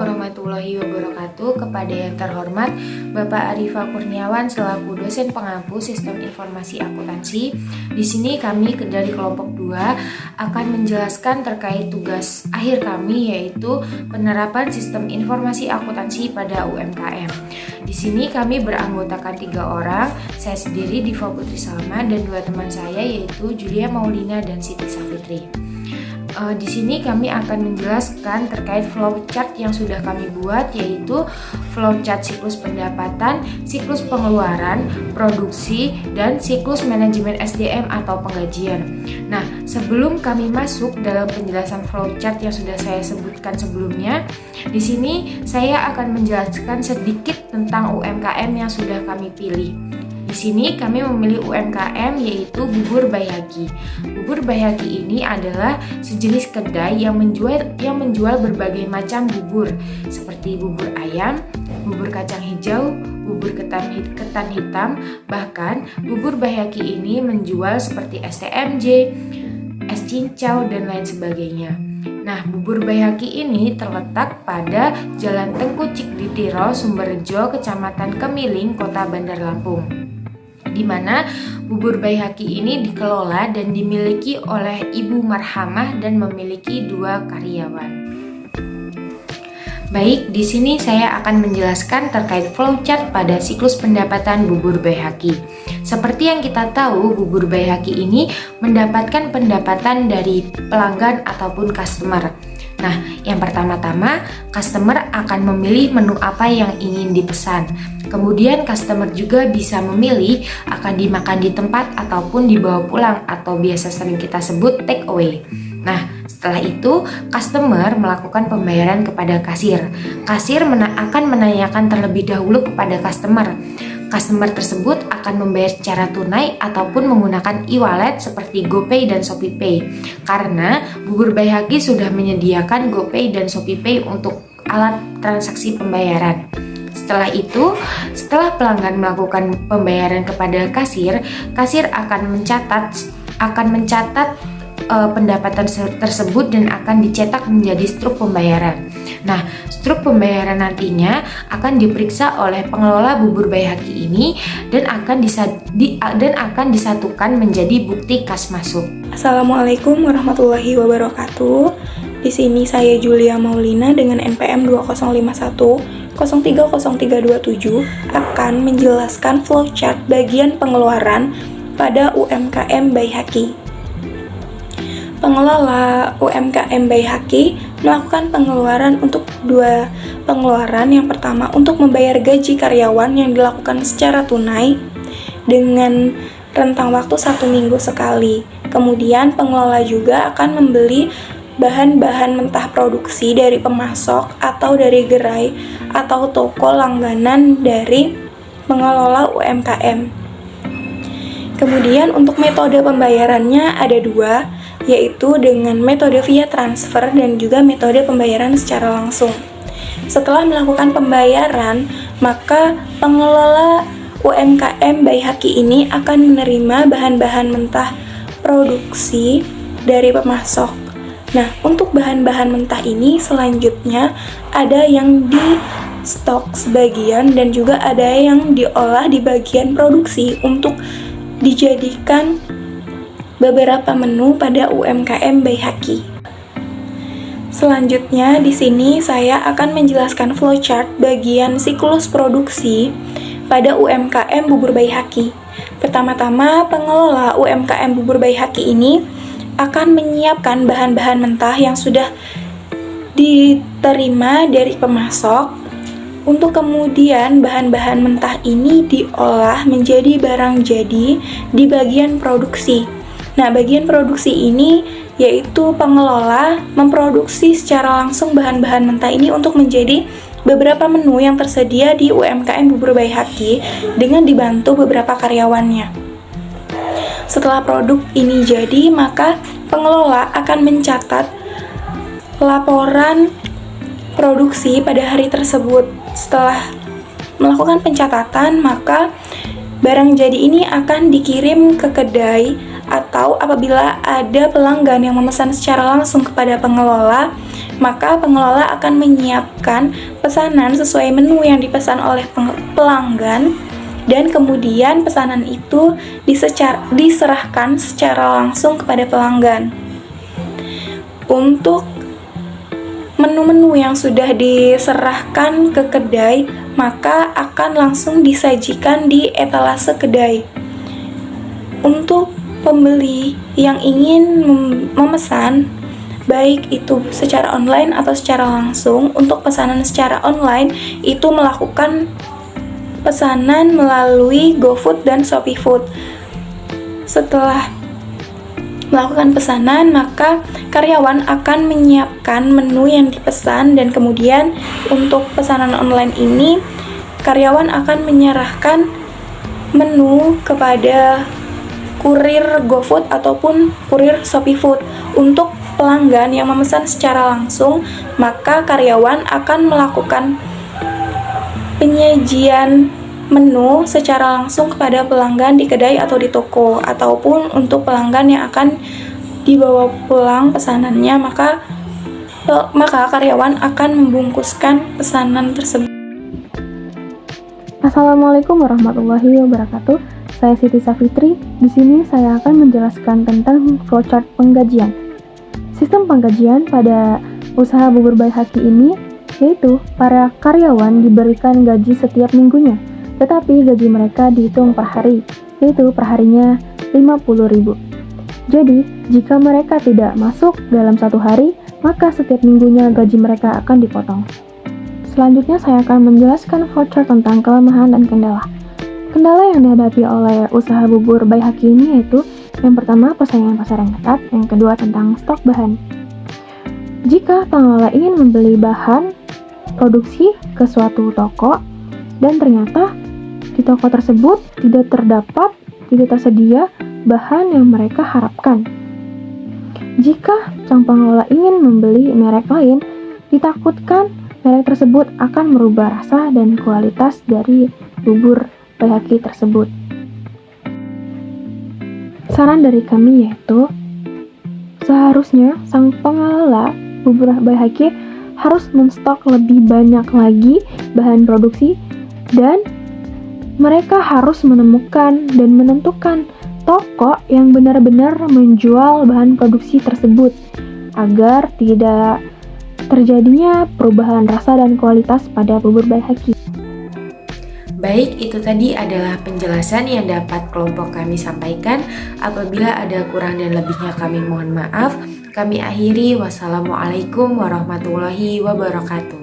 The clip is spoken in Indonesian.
warahmatullahi wabarakatuh. Kepada yang terhormat Bapak Arifa Kurniawan selaku dosen pengampu Sistem Informasi Akuntansi. Di sini kami dari kelompok 2 akan menjelaskan terkait tugas akhir kami, yaitu penerapan Sistem Informasi Akuntansi pada UMKM. Di sini kami beranggotakan 3 orang, saya sendiri Diva Putri Salma dan 2 teman saya yaitu Julia Maulina dan Siti Safitri. Di sini kami akan menjelaskan terkait flowchart yang sudah kami buat, yaitu flowchart siklus pendapatan, siklus pengeluaran, produksi, dan siklus manajemen SDM atau penggajian. Nah, sebelum kami masuk dalam penjelasan flowchart yang sudah saya sebutkan sebelumnya, di sini saya akan menjelaskan sedikit tentang UMKM yang sudah kami pilih. Di sini kami memilih UMKM yaitu Bubur Baihaqi. Bubur Baihaqi ini adalah sejenis kedai yang menjual berbagai macam bubur seperti bubur ayam, bubur kacang hijau, bubur ketan hitam, bahkan Bubur Baihaqi ini menjual seperti STMJ, es cincau dan lain sebagainya. Nah, Bubur Baihaqi ini terletak pada Jalan Tengku Cikditiro, Sumberjo, Kecamatan Kemiling, Kota Bandar Lampung, di mana Bubur Baihaqi ini dikelola dan dimiliki oleh Ibu Marhamah dan memiliki 2 karyawan. Baik, di sini saya akan menjelaskan terkait flowchart pada siklus pendapatan Bubur Baihaqi. Seperti yang kita tahu, Bubur Baihaqi ini mendapatkan pendapatan dari pelanggan ataupun customer. Nah, yang pertama-tama, customer akan memilih menu apa yang ingin dipesan. Kemudian customer juga bisa memilih akan dimakan di tempat ataupun dibawa pulang atau biasa sering kita sebut take away. Nah, setelah itu customer melakukan pembayaran kepada kasir. Kasir akan menanyakan terlebih dahulu kepada customer. Customer tersebut akan membayar secara tunai ataupun menggunakan e-wallet seperti GoPay dan ShopeePay. Karena Bubur Baihaqi sudah menyediakan GoPay dan ShopeePay untuk alat transaksi pembayaran. Setelah itu, setelah pelanggan melakukan pembayaran kepada kasir, kasir akan mencatat pendapatan tersebut dan akan dicetak menjadi struk pembayaran. Nah, struk pembayaran nantinya akan diperiksa oleh pengelola Bubur Baihaqi ini dan akan disatukan menjadi bukti kas masuk. Assalamualaikum warahmatullahi wabarakatuh. Di sini saya Julia Maulina dengan NPM 2051 030327 akan menjelaskan flowchart bagian pengeluaran pada UMKM Baihaqi. Pengelola UMKM Baihaqi melakukan pengeluaran untuk 2 pengeluaran. Yang pertama untuk membayar gaji karyawan yang dilakukan secara tunai dengan rentang waktu 1 minggu sekali. Kemudian pengelola juga akan membeli bahan-bahan mentah produksi dari pemasok atau dari gerai atau toko langganan dari pengelola UMKM. Kemudian untuk metode pembayarannya ada 2, yaitu dengan metode via transfer dan juga metode pembayaran secara langsung. Setelah melakukan pembayaran, maka pengelola UMKM Baihaqi ini akan menerima bahan-bahan mentah produksi dari pemasok. Nah, untuk bahan-bahan mentah ini selanjutnya ada yang di stok sebagian dan juga ada yang diolah di bagian produksi untuk dijadikan beberapa menu pada UMKM Baihaqi. Selanjutnya di sini saya akan menjelaskan flowchart bagian siklus produksi pada UMKM Bubur Baihaqi. Pertama-tama pengelola UMKM Bubur Baihaqi ini akan menyiapkan bahan-bahan mentah yang sudah diterima dari pemasok untuk kemudian bahan-bahan mentah ini diolah menjadi barang jadi di bagian produksi. Nah, bagian produksi ini yaitu pengelola memproduksi secara langsung bahan-bahan mentah ini untuk menjadi beberapa menu yang tersedia di UMKM Bubur Baihaqi dengan dibantu beberapa karyawannya. Setelah produk ini jadi, maka pengelola akan mencatat laporan produksi pada hari tersebut. Setelah melakukan pencatatan, maka barang jadi ini akan dikirim ke kedai atau apabila ada pelanggan yang memesan secara langsung kepada pengelola, maka pengelola akan menyiapkan pesanan sesuai menu yang dipesan oleh pelanggan, dan kemudian pesanan itu diserahkan secara langsung kepada pelanggan. Untuk menu-menu yang sudah diserahkan ke kedai, maka akan langsung disajikan di etalase kedai. Untuk pembeli yang ingin memesan, baik itu secara online atau secara langsung, untuk pesanan secara online itu melakukan pesanan melalui GoFood dan ShopeeFood. Setelah melakukan pesanan, maka karyawan akan menyiapkan menu yang dipesan, dan kemudian untuk pesanan online ini karyawan akan menyerahkan menu kepada kurir GoFood ataupun kurir ShopeeFood. Untuk pelanggan yang memesan secara langsung, maka karyawan akan melakukan penyajian menu secara langsung kepada pelanggan di kedai atau di toko, ataupun untuk pelanggan yang akan dibawa pulang pesanannya, maka karyawan akan membungkuskan pesanan tersebut. Assalamualaikum warahmatullahi wabarakatuh. Saya Siti Safitri. Di sini saya akan menjelaskan tentang flowchart penggajian. Sistem penggajian pada usaha bubur bayi Haki ini yaitu para karyawan diberikan gaji setiap minggunya, tetapi gaji mereka dihitung per hari, yaitu per harinya 50.000. Jadi, jika mereka tidak masuk dalam satu hari, maka setiap minggunya gaji mereka akan dipotong. Selanjutnya saya akan menjelaskan flowchart tentang kelemahan dan kendala. Kendala yang dihadapi oleh usaha bubur bayi Haki ini yaitu yang pertama, persaingan pasar yang ketat, yang kedua tentang stok bahan. Jika pengelola ingin membeli bahan produksi ke suatu toko dan ternyata di toko tersebut tidak tersedia bahan yang mereka harapkan. Jika sang pengelola ingin membeli merek lain, ditakutkan merek tersebut akan merubah rasa dan kualitas dari bubur bayi Haki tersebut. Saran dari kami yaitu, seharusnya sang pengelola bubur bayi Haki harus menstok lebih banyak lagi bahan produksi, dan mereka harus menemukan dan menentukan toko yang benar-benar menjual bahan produksi tersebut agar tidak terjadinya perubahan rasa dan kualitas pada bubur bayi Haki. Baik, itu tadi adalah penjelasan yang dapat kelompok kami sampaikan. Apabila ada kurang dan lebihnya kami mohon maaf. Kami akhiri, wassalamualaikum warahmatullahi wabarakatuh.